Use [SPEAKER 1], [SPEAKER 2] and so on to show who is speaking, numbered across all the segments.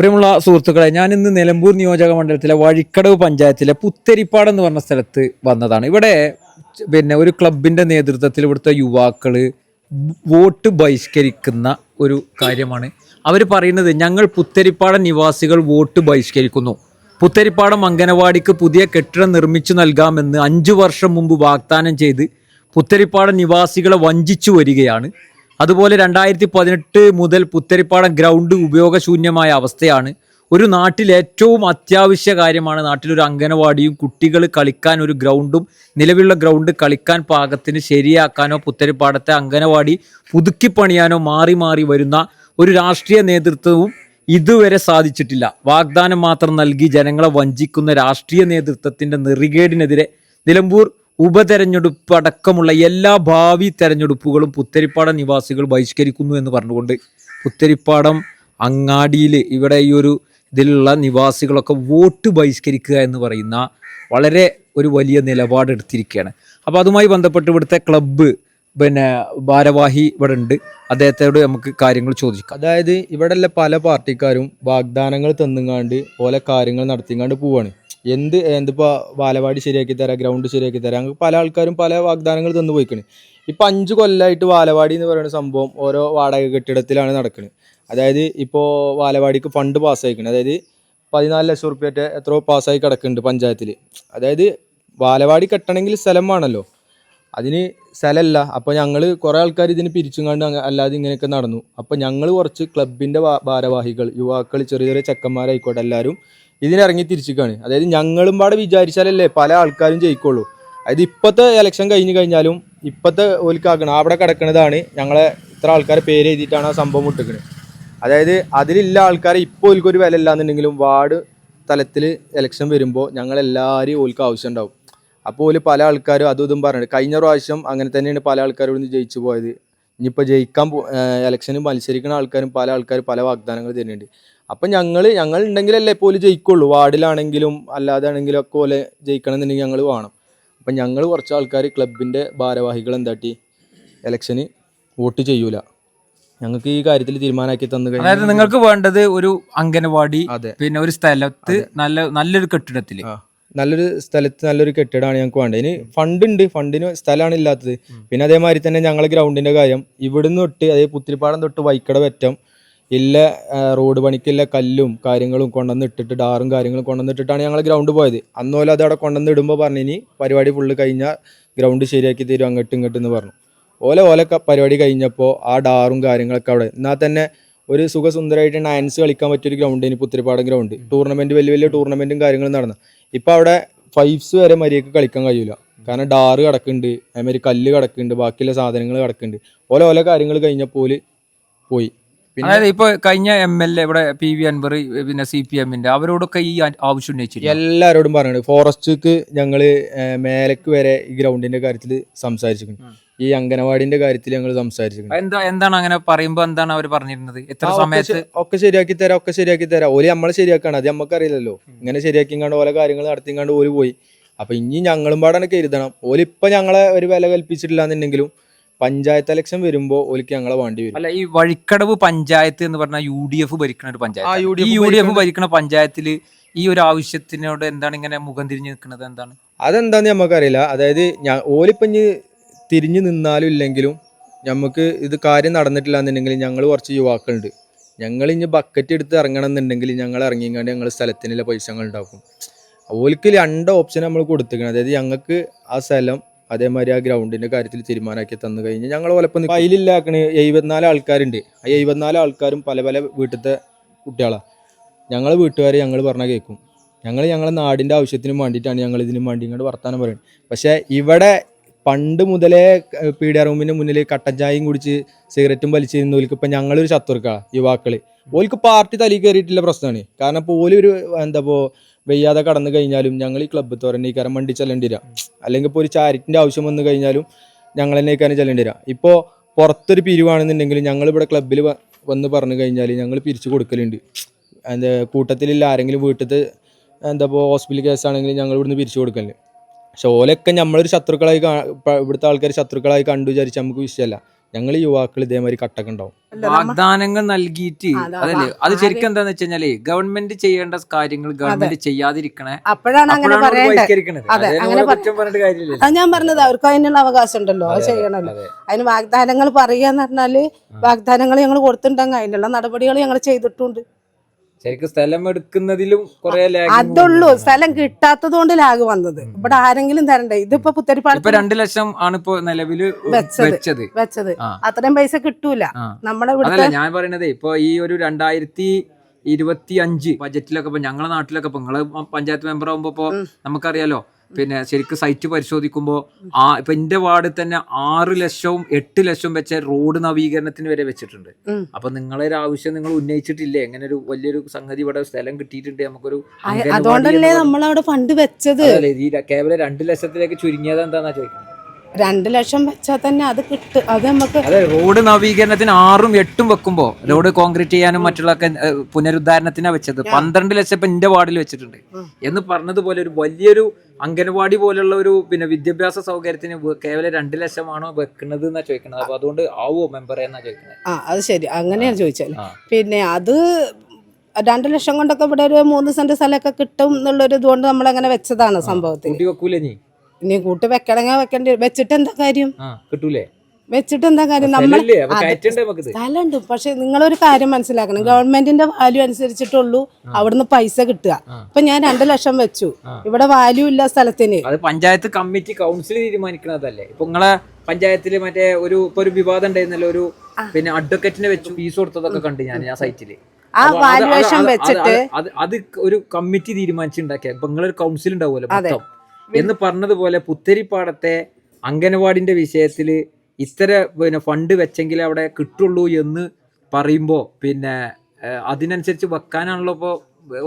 [SPEAKER 1] പ്രിയമുള്ള സുഹൃത്തുക്കളെ, ഞാൻ ഇന്ന് നിലമ്പൂർ നിയോജക മണ്ഡലത്തിലെ വഴിക്കടവ് പഞ്ചായത്തിലെ പുത്തരിപ്പാട് എന്ന് പറഞ്ഞ സ്ഥലത്ത് വന്നതാണ്. ഇവിടെ ഒരു ക്ലബിന്റെ നേതൃത്വത്തിൽ ഇവിടുത്തെ യുവാക്കള് വോട്ട് ബഹിഷ്കരിക്കുന്ന ഒരു കാര്യമാണ് അവർ പറയുന്നത്. ഞങ്ങൾ പുത്തരിപ്പാടം നിവാസികൾ വോട്ട് ബഹിഷ്കരിക്കുന്നു. പുത്തരിപ്പാടം അംഗനവാടിക്ക് പുതിയ കെട്ടിടം നിർമ്മിച്ചു നൽകാമെന്ന് 5 വർഷം മുമ്പ് വാഗ്ദാനം ചെയ്ത് പുത്തരിപ്പാടം നിവാസികളെ വഞ്ചിച്ചു വരികയാണ്. അതുപോലെ 2018 മുതൽ പുത്തരിപ്പാടം ഗ്രൗണ്ട് ഉപയോഗശൂന്യമായ അവസ്ഥയാണ്. ഒരു നാട്ടിൽ ഏറ്റവും അത്യാവശ്യ കാര്യമാണ് നാട്ടിലൊരു അംഗനവാടിയും കുട്ടികൾ കളിക്കാൻ ഒരു ഗ്രൗണ്ടും. നിലവിലുള്ള ഗ്രൗണ്ട് കളിക്കാൻ പാകത്തിന് ശരിയാക്കാനോ പുത്തരിപ്പാടത്തെ അംഗനവാടി പുതുക്കിപ്പണിയാനോ മാറി മാറി വരുന്ന ഒരു രാഷ്ട്രീയ നേതൃത്വവും ഇതുവരെ സാധിച്ചിട്ടില്ല. വാഗ്ദാനം മാത്രം നൽകി ജനങ്ങളെ വഞ്ചിക്കുന്ന രാഷ്ട്രീയ നേതൃത്വത്തിന്റെ നെറികേടിനെതിരെ നിലമ്പൂർ ഉപതെരഞ്ഞെടുപ്പ് അടക്കമുള്ള എല്ലാ ഭാവി തെരഞ്ഞെടുപ്പുകളും പുത്തരിപ്പാടം നിവാസികൾ ബഹിഷ്കരിക്കുന്നു എന്ന് പറഞ്ഞുകൊണ്ട് പുത്തരിപ്പാടം അങ്ങാടിയിൽ ഇവിടെ ഈ ഒരു ഇതിലുള്ള നിവാസികളൊക്കെ വോട്ട് ബഹിഷ്കരിക്കുക എന്ന് പറയുന്ന വളരെ ഒരു വലിയ നിലപാടെടുത്തിരിക്കുകയാണ്. അപ്പോൾ അതുമായി ബന്ധപ്പെട്ട് ഇവിടുത്തെ ക്ലബ്ബ് ഭാരവാഹി ഇവിടെ ഉണ്ട്. അദ്ദേഹത്തോട് നമുക്ക് കാര്യങ്ങൾ ചോദിക്കാം.
[SPEAKER 2] അതായത് ഇവിടെയുള്ള പല പാർട്ടിക്കാരും വാഗ്ദാനങ്ങൾ തന്നുങ്ങാണ്ട് ഓരോ കാര്യങ്ങൾ നടത്തിങ്ങാണ്ട് പോവാണ്. എന്തിപ്പോൾ ബാലവാടി ശരിയാക്കി തരാം, ഗ്രൗണ്ട് ശരിയാക്കി തരാം, അങ്ങനെ പല ആൾക്കാരും പല വാഗ്ദാനങ്ങൾ തന്നു പോയിക്കണ്. ഇപ്പം 5 കൊല്ലമായിട്ട് ബാലവാടി എന്ന് പറയുന്ന സംഭവം ഓരോ വാടക കെട്ടിടത്തിലാണ് നടക്കുന്നത്. അതായത് ഇപ്പോൾ ബാലവാടിക്ക് ഫണ്ട് പാസ്സായിക്കണം. അതായത് 14 ലക്ഷം റുപ്യൻ്റെ എത്രയോ പാസ്സായി കിടക്കുന്നുണ്ട് പഞ്ചായത്തിൽ. അതായത് ബാലവാടി കെട്ടണമെങ്കിൽ സ്ഥലം വേണമല്ലോ, അതിന് സ്ഥലമല്ല. അപ്പോൾ ഞങ്ങൾ കുറേ ആൾക്കാർ ഇതിന് പിരിച്ചുങ്ങാണ്ട് അല്ലാതെ ഇങ്ങനെയൊക്കെ നടന്നു. അപ്പോൾ ഞങ്ങൾ കുറച്ച് ക്ലബിൻ്റെ ഭാരവാഹികൾ, യുവാക്കൾ, ചെറിയ ചെറിയ ചെക്കന്മാരായിക്കോട്ടെ, എല്ലാവരും ഇതിനിറങ്ങി തിരിച്ചിക്കാണ്. അതായത് ഞങ്ങളും പാടെ വിചാരിച്ചാലല്ലേ പല ആൾക്കാരും ജയിക്കുള്ളൂ. അതായത് ഇപ്പോഴത്തെ ഇലക്ഷൻ കഴിഞ്ഞ് കഴിഞ്ഞാലും ഇപ്പോഴത്തെ ഓൽക്കാക്കണം അവിടെ കിടക്കുന്നതാണ് ഞങ്ങളെ ഇത്ര ആൾക്കാരെ പേര് എഴുതിയിട്ടാണ് ആ സംഭവം ഇട്ടിക്കുന്നത്. അതായത് അതിലുള്ള ആൾക്കാരെ ഇപ്പോൾ ഓൽക്കൊരു വില ഇല്ലാന്നുണ്ടെങ്കിലും വാർഡ് തലത്തിൽ ഇലക്ഷൻ വരുമ്പോൾ ഞങ്ങളെല്ലാവരും ഓൽക്ക് ആവശ്യം ഉണ്ടാവും. അപ്പോൾ ഓല് പല ആൾക്കാരും അതും ഇതും പറഞ്ഞിട്ട് കഴിഞ്ഞ പ്രാവശ്യം അങ്ങനെ തന്നെയാണ് പല ആൾക്കാരും ഇവിടുന്ന് ജയിച്ചു പോയത്. ഇനിയിപ്പോൾ ഇലക്ഷന് മത്സരിക്കുന്ന ആൾക്കാരും പല ആൾക്കാരും പല വാഗ്ദാനങ്ങൾ തരുന്നുണ്ട്. അപ്പം ഞങ്ങൾ ഉണ്ടെങ്കിലല്ലേ ഇപ്പോൾ ജയിക്കുള്ളൂ. വാർഡിലാണെങ്കിലും അല്ലാതെ ആണെങ്കിലും ഒക്കെ പോലെ ജയിക്കണം എന്നുണ്ടെങ്കിൽ ഞങ്ങൾ വേണം. അപ്പം ഞങ്ങൾ കുറച്ച് ആൾക്കാർ ക്ലബിൻ്റെ ഭാരവാഹികൾ എന്താട്ടി ഇലക്ഷന് വോട്ട് ചെയ്യൂല. ഞങ്ങൾക്ക് ഈ കാര്യത്തിൽ തീരുമാനമാക്കി തന്നു കഴിഞ്ഞാൽ,
[SPEAKER 1] അതായത് നിങ്ങൾക്ക് വേണ്ടത് ഒരു അംഗനവാടി, പിന്നെ ഒരു സ്ഥലത്ത് നല്ലൊരു കെട്ടിടത്തിൽ,
[SPEAKER 2] നല്ലൊരു സ്ഥലത്ത് നല്ലൊരു കെട്ടിടമാണ് ഞങ്ങൾക്ക് വേണ്ടത്. ഇനി ഫണ്ടുണ്ട്, ഫണ്ടിന് സ്ഥലമാണ് ഇല്ലാത്തത്. പിന്നെ അതേമാതിരി തന്നെ ഞങ്ങൾ ഗ്രൗണ്ടിൻ്റെ കാര്യം ഇവിടുന്ന് തൊട്ട് അതായത് പുത്തിരിപ്പാടം തൊട്ട് വൈക്കട വറ്റം ഇല്ല റോഡ് പണിക്കില്ല കല്ലും കാര്യങ്ങളും കൊണ്ടുവന്നിട്ടിട്ട് ഡാറും കാര്യങ്ങളും കൊണ്ടുവന്നിട്ടിട്ടാണ് ഞങ്ങൾ ഗ്രൗണ്ട് പോയത്. അന്നോലെ അത് അവിടെ കൊണ്ടുവന്ന് ഇടുമ്പോൾ പറഞ്ഞു ഇനി പരിപാടി ഫുള്ള് കഴിഞ്ഞാൽ ഗ്രൗണ്ട് ശരിയാക്കി തരും അങ്ങോട്ടും ഇങ്ങോട്ടും എന്ന് പറഞ്ഞു. ഓല പരിപാടി കഴിഞ്ഞപ്പോൾ ആ ഡാറും കാര്യങ്ങളൊക്കെ അവിടെ എന്നാൽ തന്നെ ഒരു സുഖസുന്ദരമായിട്ട് ഡാൻസ് കളിക്കാൻ പറ്റിയൊരു ഗ്രൗണ്ട് ഇനി പുത്തിരിപ്പാടം ഗ്രൗണ്ട്. ടൂർണമെൻറ്റ് വലിയ വലിയ ടൂർണമെൻറ്റും കാര്യങ്ങളും നടന്നു. ഇപ്പോൾ അവിടെ 5s വരെ മര്യാദക്ക് കളിക്കാൻ കഴിയില്ല. കാരണം ഡാറ് കിടക്കുന്നുണ്ട്, അതേമാതിരി കല്ല് കിടക്കുന്നുണ്ട്, ബാക്കിയുള്ള സാധനങ്ങൾ കിടക്കുന്നുണ്ട്. ഓല കാര്യങ്ങൾ കഴിഞ്ഞപ്പോൾ പോയി.
[SPEAKER 1] അതായത് ഇപ്പൊ കഴിഞ്ഞ MLA ഇവിടെ PV അൻവർ, പിന്നെ CPM അവരോടൊക്കെ ഈ ആവശ്യം ഉന്നയിച്ചില്ല.
[SPEAKER 2] എല്ലാവരോടും പറഞ്ഞിട്ടുണ്ട്. ഫോറസ്റ്റിക്ക് ഞങ്ങൾ മേലക്ക് വരെ ഈ ഗ്രൗണ്ടിന്റെ കാര്യത്തിൽ സംസാരിച്ചിട്ടുണ്ട്. ഈ അംഗനവാടിന്റെ കാര്യത്തിൽ ഞങ്ങൾ സംസാരിച്ചിട്ടുണ്ട്.
[SPEAKER 1] എന്താണ് അങ്ങനെ പറയുമ്പോ എന്താണ് അവർ പറഞ്ഞിരുന്നത്? എത്ര സമയത്ത്
[SPEAKER 2] ഒക്കെ ശരിയാക്കി തരാം ഓല് നമ്മളെ ശരിയാക്കാണ്. അത് നമുക്കറിയില്ലല്ലോ. ഇങ്ങനെ ശരിയാക്കിങ്ങാണ്ട് ഓരോ കാര്യങ്ങൾ നടത്തിങ്ങാണ്ട് ഓല് പോയി. അപ്പൊ ഇനി ഞങ്ങളും പാടാണ് കരുതണം. ഓലിപ്പൊ ഞങ്ങളെ ഒരു വില കൽപ്പിച്ചിട്ടില്ല എന്നുണ്ടെങ്കിലും പഞ്ചായത്ത് ഇലക്ഷൻ വരുമ്പോൾ ഓലിക്ക് ഞങ്ങളെ വേണ്ടി വരും.
[SPEAKER 1] അല്ല, ഈ വഴിക്കടവ് പഞ്ചായത്ത് എന്ന് പറഞ്ഞാൽ UDF ഭരിക്കുന്ന ഒരു പഞ്ചായത്ത്. ഈ UDF ഭരിക്കുന്ന പഞ്ചായത്തിൽ ഈ ഒരു ആവശ്യത്തിനോട് എന്താണ് ഇങ്ങനെ മുഖം തിരിഞ്ഞു നിൽക്കുന്നത്? എന്താണ്
[SPEAKER 2] അതെന്താന്ന് നമുക്കറിയില്ല. അതായത് ഓലിപ്പം തിരിഞ്ഞു നിന്നാലും ഇല്ലെങ്കിലും നമുക്ക് ഇത് കാര്യം നടന്നിട്ടില്ല എന്നുണ്ടെങ്കിൽ ഞങ്ങൾ കുറച്ച് യുവാക്കളുണ്ട്. ഞങ്ങൾ ഇനി ബക്കറ്റ് എടുത്ത് ഇറങ്ങണം എന്നുണ്ടെങ്കിൽ ഞങ്ങൾ ഇറങ്ങിക്കാണ്ട് ഞങ്ങൾ സ്ഥലത്തിനുള്ള പൈസകൾ ഉണ്ടാക്കും. ഓലിക്ക് 2 ഓപ്ഷൻ നമ്മൾ കൊടുത്തിരിക്കണം. അതായത് ഞങ്ങൾക്ക് ആ സ്ഥലം അതേമാതിരി ആ ഗ്രൗണ്ടിന്റെ കാര്യത്തിൽ തീരുമാനമാക്കി തന്നു കഴിഞ്ഞാൽ ഞങ്ങൾ ഓലപ്പം അതിലില്ലാക്കണ 74 ആൾക്കാരുണ്ട്. ആ 74 ആൾക്കാരും പല പല വീട്ടിലത്തെ കുട്ടികളാണ്. ഞങ്ങൾ വീട്ടുകാർ ഞങ്ങൾ പറഞ്ഞാൽ കേൾക്കും. ഞങ്ങളെ നാടിൻ്റെ ആവശ്യത്തിനും വേണ്ടിയിട്ടാണ് ഞങ്ങൾ ഇതിനും വേണ്ടി ഇങ്ങോട്ട് വർത്താനം പറയുന്നത്. പക്ഷേ ഇവിടെ പണ്ട് മുതലേ പീഡിയ റൂമിൻ്റെ മുന്നിൽ കട്ടൻ ചായയും കുടിച്ച് സിഗരറ്റും വലിച്ചിരുന്നവർക്ക് ഇപ്പം ഞങ്ങളൊരു ശത്രുക്കളാണ് യുവാക്കൾ. ഓൽക്ക് പാർട്ടി തലി കയറിയിട്ടില്ല പ്രശ്നമാണ്. കാരണം ഇപ്പോൾ ഓലൊരു വെയ്യാതെ കടന്നു കഴിഞ്ഞാലും ഞങ്ങൾ ഈ ക്ലബ്ബ് തുറന്ന് ഈ കാരം വണ്ടി ചെല്ലേണ്ടി വരാം. അല്ലെങ്കിൽ ഇപ്പോൾ ഒരു ചാരിറ്റിൻ്റെ ആവശ്യം വന്നു കഴിഞ്ഞാലും ഞങ്ങൾ തന്നെ ഈ കാര്യം ചെല്ലേണ്ടി വരാം. ഇപ്പോൾ പുറത്തൊരു പിരിവാണെന്നുണ്ടെങ്കിൽ ഞങ്ങളിവിടെ ക്ലബ്ബിൽ വന്ന് പറഞ്ഞു കഴിഞ്ഞാൽ ഞങ്ങൾ പിരിച്ചു കൊടുക്കലുണ്ട്. കൂട്ടത്തിലില്ല ആരെങ്കിലും വീട്ടിൽ ഹോസ്പിറ്റൽ കേസാണെങ്കിൽ ഞങ്ങൾ ഇവിടുന്ന് പിരിച്ചു കൊടുക്കലുണ്ട്. പക്ഷെ ഓലൊക്കെ നമ്മളൊരു ശത്രുക്കളായി ഇവിടുത്തെ ആൾക്കാർ ശത്രുക്കളായി കണ്ടു വിചാരിച്ച് നമുക്ക് വിഷയമല്ല. ഞങ്ങൾ യുവാക്കൾ ഇതേമാതിരി കട്ടൊക്കെ ഉണ്ടാവും.
[SPEAKER 1] വാഗ്ദാനങ്ങൾ നൽകിയിട്ട് അതല്ലേ അത് ശരിക്കും എന്താന്ന് വെച്ച് കഴിഞ്ഞാല് ഗവൺമെന്റ് ചെയ്യേണ്ട കാര്യങ്ങൾ ഗവൺമെന്റ് ചെയ്യാതിരിക്കണേ,
[SPEAKER 3] അപ്പോഴാണ് അങ്ങനെ
[SPEAKER 1] അപ്പോഴാണ്
[SPEAKER 3] പറയേണ്ടത്.
[SPEAKER 1] ബഹിഷ്കരിക്കണത്.
[SPEAKER 3] അതെ,
[SPEAKER 1] അതിനെ
[SPEAKER 3] അങ്ങനെ
[SPEAKER 1] കുറ്റം പറഞ്ഞിട്ട് കാര്യമില്ല.
[SPEAKER 3] അത് ഞാൻ പറഞ്ഞത് അവർക്ക് അതിനുള്ള അവകാശം ഉണ്ടല്ലോ, അത് ചെയ്യണല്ലോ. അതിന് വാഗ്ദാനങ്ങൾ പറയാന്ന് പറഞ്ഞാല് വാഗ്ദാനങ്ങൾ ഞങ്ങൾ കൊടുത്തിട്ടുണ്ടെങ്കിൽ അതിനുള്ള നടപടികൾ ഞങ്ങൾ ചെയ്തിട്ടുണ്ട്.
[SPEAKER 1] ശരിക്കും സ്ഥലം എടുക്കുന്നതിലും കുറെ
[SPEAKER 3] അതുള്ളൂ, സ്ഥലം കിട്ടാത്തത് കൊണ്ട് ലാഗ് വന്നത്. ഇവിടെ ആരെങ്കിലും തരണ്ടേ? ഇതിപ്പോ പുത്തരിപ്പാടത്ത്
[SPEAKER 1] 2 ലക്ഷം ആണ് ഇപ്പൊ നിലവില്
[SPEAKER 3] വെച്ചത്. അത്രയും പൈസ കിട്ടൂല നമ്മുടെ ഇവിടെ.
[SPEAKER 1] അതല്ല ഞാൻ പറയണത്, ഇപ്പൊ ഈ ഒരു 2025 ബജറ്റിലൊക്കെ ഇപ്പൊ ഞങ്ങളുടെ നാട്ടിലൊക്കെ ഇപ്പൊ നിങ്ങള് പഞ്ചായത്ത് മെമ്പർ ആകുമ്പോ ഇപ്പൊ നമുക്കറിയാലോ, പിന്നെ ശരിക്കും സൈറ്റ് പരിശോധിക്കുമ്പോൾ ഇപ്പൊ എന്റെ വാർഡിൽ തന്നെ 6 ലക്ഷവും 8 ലക്ഷവും വെച്ച റോഡ് നവീകരണത്തിന് വരെ വെച്ചിട്ടുണ്ട്. അപ്പൊ നിങ്ങളെ ഒരു ആവശ്യം നിങ്ങൾ ഉന്നയിച്ചിട്ടില്ലേ? എങ്ങനെ ഒരു വലിയൊരു സംഗതി ഇവിടെ സ്ഥലം കിട്ടിയിട്ടുണ്ട്, നമുക്കൊരു
[SPEAKER 3] അതുകൊണ്ടല്ലേ നമ്മളവിടെ ഫണ്ട് വെച്ചത്.
[SPEAKER 1] ഈ കേവലം 2 ലക്ഷത്തിലേക്ക് ചുരുങ്ങിയത് എന്താന്നാ ചോദിക്കുന്നത്.
[SPEAKER 3] 2 ലക്ഷം വെച്ചാൽ തന്നെ അത് കിട്ടും. അത് നമുക്ക്
[SPEAKER 1] അതെ, റോഡ് നവീകരണത്തിന് 6ഉം 8ഉം വെക്കുമ്പോ റോഡ് കോൺക്രീറ്റ് ചെയ്യാനും മറ്റുള്ള പുനരുദ്ധാരണത്തിനാ വെച്ചത്. 12 ലക്ഷം ഇപ്പൊ എന്റെ വാർഡിൽ വെച്ചിട്ടുണ്ട് എന്ന് പറഞ്ഞതുപോലെ ഒരു വലിയൊരു അംഗനവാടി പോലുള്ള ഒരു പിന്നെ വിദ്യാഭ്യാസ സൗകര്യത്തിന് കേവലം 2 ലക്ഷമാണോ വെക്കുന്നത് എന്നാ ചോദിക്കുന്നത്. അപ്പൊ അതുകൊണ്ട് ആവോ മെമ്പറെ എന്നാ ചോദിക്കുന്നത്.
[SPEAKER 3] അത് ശരി, അങ്ങനെയാണ് ചോദിച്ചാൽ. പിന്നെ അത് 2 ലക്ഷം കൊണ്ടൊക്കെ ഇവിടെ ഒരു 3 സെന്റ് സ്ഥലമൊക്കെ കിട്ടും എന്നുള്ളൊരു ഇതുകൊണ്ട് നമ്മളങ്ങനെ വെച്ചതാണ് സംഭവത്തിൽ.
[SPEAKER 1] വെക്കൂലേ
[SPEAKER 3] നീ കൂട്ടി വെക്കണമെങ്കിൽ വെക്കേണ്ടി വെച്ചിട്ട് എന്താ കാര്യം?
[SPEAKER 1] കിട്ടൂലേ?
[SPEAKER 3] വെച്ചിട്ട് എന്താ കാര്യം? നമ്മൾ സ്ഥലമുണ്ട്, പക്ഷെ നിങ്ങളൊരു കാര്യം മനസ്സിലാക്കണം, ഗവൺമെന്റിന്റെ വാല്യൂ അനുസരിച്ചിട്ടുള്ളൂ അവിടുന്ന് പൈസ കിട്ടുക. ഇപ്പൊ ഞാൻ 2 ലക്ഷം വെച്ചു, ഇവിടെ വാല്യൂ ഇല്ല സ്ഥലത്തിന്.
[SPEAKER 1] അത് പഞ്ചായത്ത് കമ്മിറ്റി കൗൺസിൽ തീരുമാനിക്കുന്നതല്ലേ. ഇപ്പൊ നിങ്ങളെ പഞ്ചായത്തില് മറ്റേ ഒരു വിവാദം ഉണ്ടായിരുന്നല്ലോ, ഒരു പിന്നെ അഡ്വക്കേറ്റിനെ വെച്ചു ഫീസ് കൊടുത്തതൊക്കെ കണ്ടു ഞാൻ സൈറ്റില്.
[SPEAKER 3] ആ വാല്യുവേഷൻ വെച്ചിട്ട്
[SPEAKER 1] അത് ഒരു കമ്മിറ്റി തീരുമാനിച്ചുണ്ടാക്കിയ. ഇപ്പൊ നിങ്ങളൊരു കൗൺസിൽ ഉണ്ടാവുമല്ലോ മൊത്തം എന്ന് പറഞ്ഞതുപോലെ പുത്തരിപ്പാടത്തെ അംഗനവാടിന്റെ വിഷയത്തില് ഇത്ര പിന്നെ ഫണ്ട് വെച്ചെങ്കിലേ അവിടെ കിട്ടുള്ളൂ എന്ന് പറയുമ്പോ പിന്നെ അതിനനുസരിച്ച് വെക്കാനാണല്ലോ ഇപ്പൊ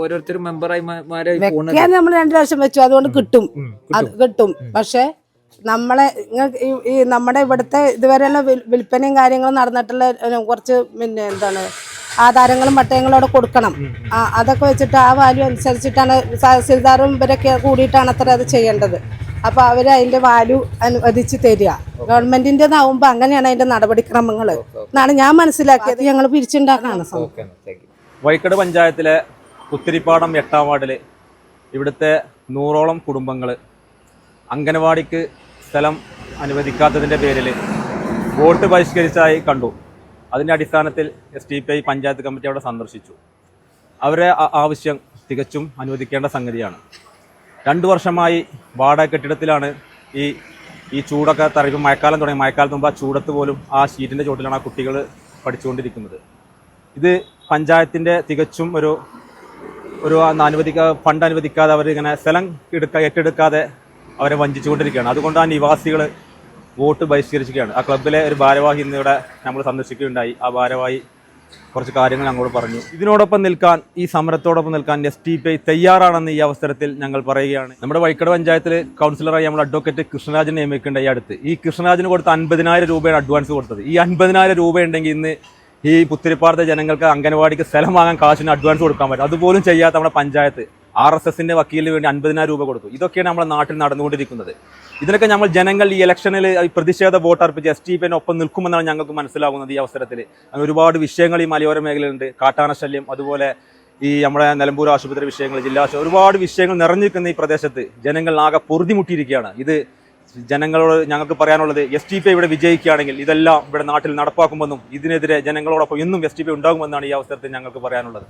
[SPEAKER 1] ഓരോരുത്തരും മെമ്പർമാരെ
[SPEAKER 3] നമ്മൾ 2 ലക്ഷം വെച്ചു, അതുകൊണ്ട് കിട്ടും, അത് കിട്ടും. പക്ഷെ നമ്മളെ ഈ നമ്മുടെ ഇവിടുത്തെ ഇതുവരെയുള്ള വിൽപ്പനയും കാര്യങ്ങളും നടന്നിട്ടുള്ള കുറച്ച് പിന്നെ എന്താണ് ആധാരങ്ങളും പട്ടയങ്ങളും അവിടെ കൊടുക്കണം. അതൊക്കെ വെച്ചിട്ട് ആ വാല്യൂ അനുസരിച്ചിട്ടാണ് തഹസിൽദാറും ഇവരൊക്കെ കൂടിയിട്ടാണ് അത്ര അത് ചെയ്യേണ്ടത്. അപ്പൊ അവര് അതിന്റെ വാല്യൂ അനുവദിച്ച് തരിക. ഗവൺമെന്റിന്റേതാവുമ്പോ അങ്ങനെയാണ് അതിന്റെ നടപടിക്രമങ്ങൾ എന്നാണ് ഞാൻ മനസ്സിലാക്കിയത്. ഞങ്ങൾ പിരിച്ചുണ്ടാക്കാണ്.
[SPEAKER 4] വഴിക്കട് പഞ്ചായത്തിലെ പുത്തിരിപ്പാടം 8ാം വാർഡില് ഇവിടുത്തെ 100ഓളം കുടുംബങ്ങൾ അംഗനവാടിക്ക് സ്ഥലം അനുവദിക്കാത്തതിൻ്റെ പേരിൽ വോട്ട് ബഹിഷ്കരിച്ചതായി കണ്ടു. അതിൻ്റെ അടിസ്ഥാനത്തിൽ SDPI പഞ്ചായത്ത് കമ്മിറ്റി അവിടെ സന്ദർശിച്ചു. അവരെ ആവശ്യം തികച്ചും അനുവദിക്കേണ്ട സംഗതിയാണ്. 2 വർഷമായി വാടക കെട്ടിടത്തിലാണ് ഈ ചൂടൊക്കെ തറയും മഴക്കാലം തുടങ്ങി. മഴക്കാലത്ത് മുമ്പ് ആ ചൂടത്ത് പോലും ആ ഷീറ്റിൻ്റെ ചുവട്ടിലാണ് ആ കുട്ടികൾ പഠിച്ചുകൊണ്ടിരിക്കുന്നത്. ഇത് പഞ്ചായത്തിൻ്റെ തികച്ചും ഒരു ഫണ്ട് അനുവദിക്കാതെ അവർ ഇങ്ങനെ സ്ഥലം ഏറ്റെടുക്കാതെ അവരെ വഞ്ചിച്ചുകൊണ്ടിരിക്കുകയാണ്. അതുകൊണ്ട് ആ നിവാസികൾ വോട്ട് ബഹിഷ്കരിക്കുകയാണ്. ആ ക്ലബ്ബിലെ ഒരു ഭാരവാഹി ഇന്നിവിടെ നമ്മൾ സന്ദർശിക്കുകയുണ്ടായി. ആ ഭാരവാഹി കുറച്ച് കാര്യങ്ങൾ ഞങ്ങളോട് പറഞ്ഞു. ഇതിനോടൊപ്പം നിൽക്കാൻ, ഈ സമരത്തോടൊപ്പം നിൽക്കാൻ SDPI തയ്യാറാണെന്ന് ഈ അവസരത്തിൽ ഞങ്ങൾ പറയുകയാണ്. നമ്മുടെ വഴിക്കട് പഞ്ചായത്തിൽ കൗൺസിലറായി നമ്മൾ അഡ്വക്കേറ്റ് കൃഷ്ണരാജനെ നിയമിക്കേണ്ട ഈ അടുത്ത് ഈ കൃഷ്ണരാജന് കൊടുത്ത 50,000 രൂപയാണ് അഡ്വാൻസ് കൊടുത്തത്. ഈ 50,000 രൂപ ഉണ്ടെങ്കിൽ ഇന്ന് ഈ പുത്തിരിപ്പാടത്തെ ജനങ്ങൾക്ക് അംഗനവാടിക്ക് സ്ഥലം വാങ്ങാൻ കാശിന് അഡ്വാൻസ് കൊടുക്കാൻ പറ്റും. അതുപോലും ചെയ്യാത്ത നമ്മുടെ പഞ്ചായത്ത് RSSന്റെ വക്കീലിന് വേണ്ടി 50,000 രൂപ കൊടുത്തു. ഇതൊക്കെയാണ് നമ്മുടെ നാട്ടിൽ നടന്നുകൊണ്ടിരിക്കുന്നത്. ഇതിനൊക്കെ നമ്മൾ ജനങ്ങൾ ഈ ഇലക്ഷനിൽ പ്രതിഷേധ വോട്ട് അർപ്പിച്ച് SDPIന് ഒപ്പം നിൽക്കുമെന്നാണ് ഞങ്ങൾക്ക് മനസ്സിലാകുന്നത്. ഈ അവസരത്തിൽ ഒരുപാട് വിഷയങ്ങൾ ഈ മലയോര മേഖലയിലുണ്ട്. കാട്ടാന ശല്യം, അതുപോലെ ഈ നമ്മുടെ നിലമ്പൂർ ആശുപത്രി വിഷയങ്ങൾ, ജില്ലാ ഒരുപാട് വിഷയങ്ങൾ നിറഞ്ഞിരിക്കുന്ന ഈ പ്രദേശത്ത് ജനങ്ങൾ ആകെ പൊറുതിമുട്ടിയിരിക്കുകയാണ്. ഇത് ജനങ്ങളോട് ഞങ്ങൾക്ക് പറയാനുള്ളത്, SDPI ഇവിടെ വിജയിക്കുകയാണെങ്കിൽ ഇതെല്ലാം ഇവിടെ നാട്ടിൽ നടപ്പാക്കുമെന്നും ഇതിനെതിരെ ജനങ്ങളോടൊപ്പം ഇന്നും SDPI ഉണ്ടാകുമെന്നാണ് ഈ അവസരത്തിൽ ഞങ്ങൾക്ക് പറയാനുള്ളത്.